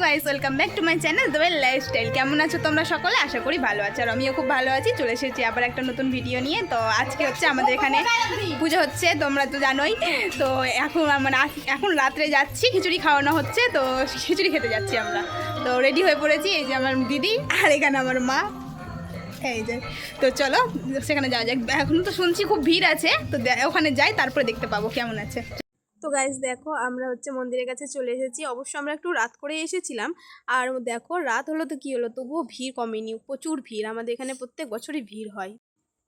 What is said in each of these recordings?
Guys, welcome back to my channel the well lifestyle. কেমন আছো তোমরা সকলে? আশা করি ভালো আছো, আর আমিও খুব ভালো আছি। চলে এসেছি আবার একটা নতুন ভিডিও নিয়ে। তো আজকে হচ্ছে আমাদের এখানে পুজো হচ্ছে, তোমরা তো জানোই। তো এখন রাত্রে যাচ্ছি, খিচুড়ি খাওয়ানো হচ্ছে, তো খিচুড়ি খেতে যাচ্ছি আমরা। তো রেডি হয়ে পড়েছি, এই যে আমার দিদি আর এখানে আমার মা, এই যে। তো চলো সেখানে যাওয়া যাক। এখন তো শুনছি খুব ভিড় আছে, তো ওখানে যাই, তারপরে দেখতে পাবো কেমন আছে। তো গাইস দেখো, আমরা হচ্ছে মন্দিরের কাছে চলে এসেছি। অবশ্য আমরা একটু রাত করে এসেছিলাম, আর দেখো রাত হলো তো কি হলো, তবুও ভিড় কমেনি, প্রচুর ভিড়। আমাদের এখানে প্রত্যেক বছরই ভিড় হয়।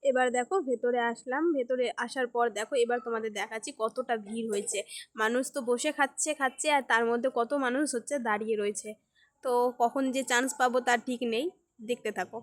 এবার দেখো ভেতরে আসলাম, ভেতরে আসার পর দেখো এবার তোমাদের দেখাচ্ছি কতটা ভিড় হয়েছে। মানুষ তো বসে খাচ্ছে, আর তার মধ্যে কত মানুষ হচ্ছে দাঁড়িয়ে রয়েছে। তো কখন যে চান্স পাবো তার ঠিক নেই, দেখতে থাকো।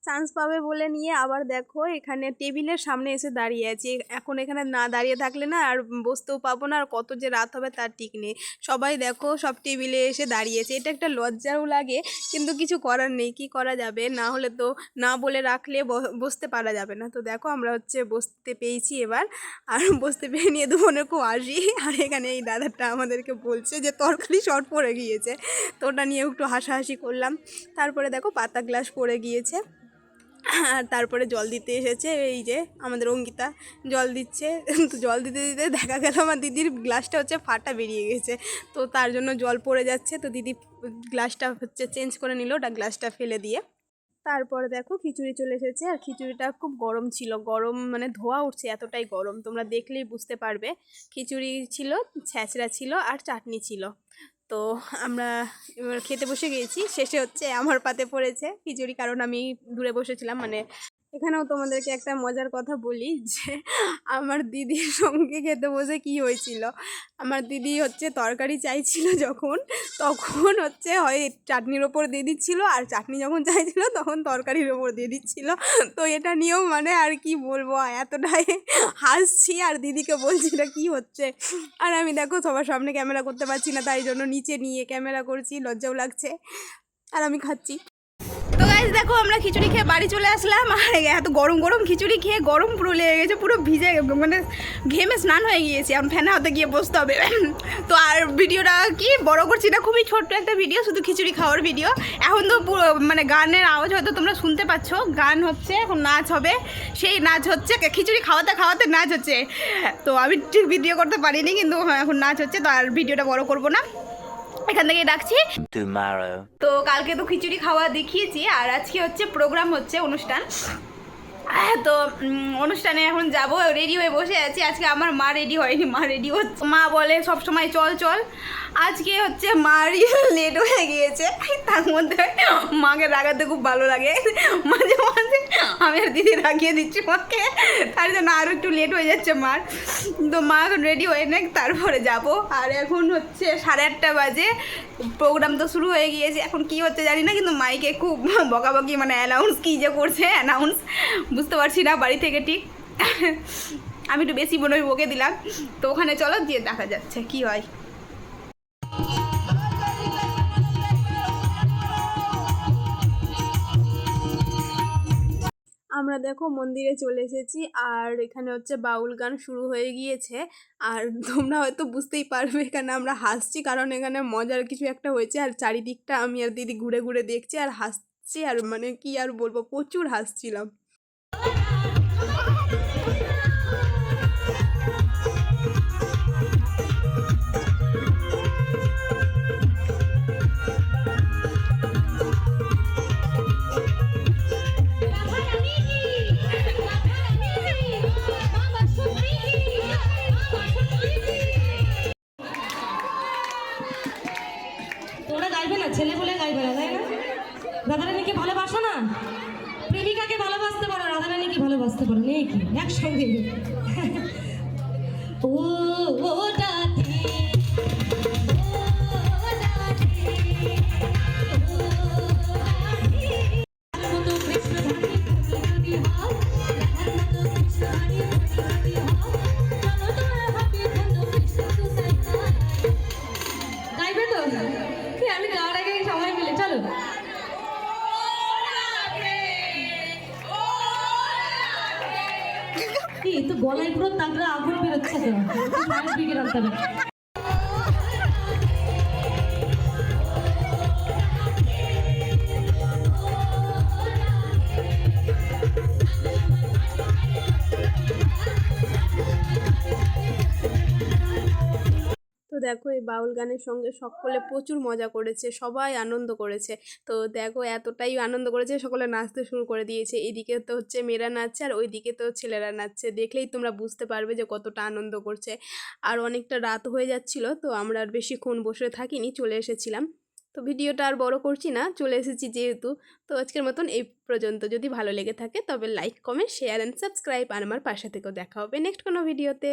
চান্স পাবে বলে নিয়ে আবার দেখো এখানে টেবিলের সামনে এসে দাঁড়িয়ে আছি। এখন এখানে না দাঁড়িয়ে থাকলে না আর বসতেও পাবো না, আর কত যে রাত হবে তার ঠিক নেই। সবাই দেখো সব টেবিলে এসে দাঁড়িয়েছে, এটা একটা লজ্জাও লাগে, কিন্তু কিছু করার নেই। কি করা যাবে, না হলে তো না বলে রাখলে বসতে পারা যাবে না। তো দেখো আমরা হচ্ছে বসতে পেয়েছি এবার, আর বসতে পেয়ে নিয়ে দুজনের খুব আসি। আর এখানে এই দাদাটা আমাদেরকে বলছে যে তরকারি শর্ট পড়ে গিয়েছে, তো ওটা নিয়ে একটু হাসাহাসি করলাম। তারপরে দেখো পাতা গ্লাস পড়ে গিয়েছে, আর তারপরে জল দিতে এসেছে এই যে আমাদের অঙ্কিতা, জল দিচ্ছে। তো জল দিতে দিতে দেখা গেল আমার দিদির গ্লাসটা হচ্ছে ফাটা বেরিয়ে গেছে, তো তার জন্য জল পড়ে যাচ্ছে। তো দিদি গ্লাসটা হচ্ছে চেঞ্জ করে নিল, ওটা গ্লাসটা ফেলে দিয়ে। তারপরে দেখো খিচুড়ি চলে এসেছে, আর খিচুড়িটা খুব গরম ছিল, গরম মানে ধোয়া উঠছে, এতটাই গরম, তোমরা দেখলেই বুঝতে পারবে। খিচুড়ি ছিল, ছ্যাঁচড়া ছিল, আর চাটনি ছিল। তো আমরা এবার খেতে বসে গিয়েছি। শেষে হচ্ছে আমার পাতে পড়েছে খিচুড়ি, কারণ আমি দূরে বসেছিলাম। মানে এখানেও তোমাদেরকে একটা মজার কথা বলি, যে আমার দিদির সঙ্গে খেতে বসে কি হয়েছিল। আমার দিদি হচ্ছে তরকারি চাইছিল যখন, তখন হচ্ছে হয় চাটনির ওপর দিয়ে দিচ্ছিলো, আর চাটনি যখন চাইছিল তখন তরকারির ওপর দিয়ে দিচ্ছিলো। তো এটা নিয়েও মানে আর কি বলবো, এতটাই হাসছি, আর দিদিকে বলছি এটা কী হচ্ছে। আর আমি দেখো সবার সামনে ক্যামেরা করতে পারছি না, তাই জন্য নিচে নিয়ে ক্যামেরা করছি, লজ্জাও লাগছে, আর আমি খাচ্ছি। তো গাইস দেখো আমরা খিচুড়ি খেয়ে বাড়ি চলে আসলাম, আর এত গরম গরম খিচুড়ি খেয়ে গরম পুরো লেগে গেছে, পুরো ভিজে মানে ঘেমে স্নান হয়ে গিয়েছি। এখন ফ্যানে হাতে গিয়ে বসতে হবে। তো আর ভিডিওটা কি বড় করছি না, খুবই ছোট্ট একটা ভিডিও, শুধু খিচুড়ি খাওয়ার ভিডিও। এখন তো পুরো মানে গানের আওয়াজ হয়তো তোমরা শুনতে পাচ্ছ, গান হচ্ছে, এখন নাচ হবে। সেই নাচ হচ্ছে, খিচুড়ি খাওয়াতে খাওয়াতে নাচ হচ্ছে। তো আমি ঠিক ভিডিও করতে পারিনি, কিন্তু এখন নাচ হচ্ছে। তো আর ভিডিওটা বড় করবো না, এখান থেকে ডাকছি। তো কালকে তো খিচুড়ি খাওয়া দেখিয়েছি, আর আজকে হচ্ছে প্রোগ্রাম হচ্ছে, অনুষ্ঠান। তো অনুষ্ঠানে এখন যাব, রেডি হয়ে বসে আছি। আজকে আমার মা রেডি হয়নি, মা রেডি হচ্ছে। মা বলে সব সময় চল চল, আজকে হচ্ছে মারই লেট হয়ে গিয়েছে। তার মধ্যে মাকে রাগাতে খুব ভালো লাগে, মাঝে মাঝে আমি আর দিদি রাগিয়ে দিচ্ছি মাকে, তার জন্য আরও একটু লেট হয়ে যাচ্ছে মার। তো মা এখন রেডি হয়ে নেক, তারপরে যাব। আর এখন হচ্ছে 8:30 বাজে, প্রোগ্রাম তো শুরু হয়ে গিয়েছে। এখন কি হচ্ছে জানি না, কিন্তু মাইকে খুব বকাবকি, মানে অ্যানাউন্স কী যে করছে, অ্যানাউন্স বুঝতে পারছি না বাড়ি থেকে ঠিক। আমি একটু বেশি মনে হয় বকে দিলাম। তো ওখানে চলো, দিয়ে দেখা যাচ্ছে কি হয়। আমরা দেখো মন্দিরে চলে এসেছি, আর এখানে হচ্ছে বাউল গান শুরু হয়ে গিয়েছে। আর তোমরা হয়তো বুঝতেই পারবে এখানে আমরা হাসছি, কারণ এখানে মজার কিছু একটা হয়েছে। আর চারিদিকটা আমি আর দিদি ঘুরে ঘুরে দেখছি আর হাসছি, আর মানে কি আর বলবো, প্রচুর হাসছিলাম। তোমরা গাইবে না, ছেলে বলে গাইবে না, তাই না? রাধারানীকে ভালোবাসো না? প্রেমিকাকে ভালোবাসতে পারো, রাধারানীকে ভালোবাসতে পারো, নেই কি একসঙ্গে? ও ও ডাকে, গাইবে তো? আমি গাওয়ার আগে সবাই মিলে চলো। কি তো গলায় পুরো তাগড়া আগুন বেরোচ্ছে তো, ফায়ার ব্রিগেড আনতে হবে। দেখো এই বাউল গানের সঙ্গে সকলে প্রচুর মজা করেছে, সবাই আনন্দ করেছে। তো দেখো এতটাই আনন্দ করেছে সকলে নাচতে শুরু করে দিয়েছে। এদিকে তো হচ্ছে মেয়েরা নাচছে আর ওইদিকে তো ছেলেরা নাচছে, দেখলেই তোমরা বুঝতে পারবে যে কতটা আনন্দ করছে। আর অনেকটা রাত হয়ে যাচ্ছিল, তো আমরা আর বেশিক্ষণ বসে থাকিনি, চলে এসেছিলাম। তো ভিডিওটা আর বড় করছি না, চলে এসেছি যেহেতু। তো আজকের মতন এই পর্যন্ত। যদি ভালো লেগে থাকে তবে like, comment, share and subscribe, আর আমার পাশে থেকেও দেখা হবে নেক্সট কোনো ভিডিওতে।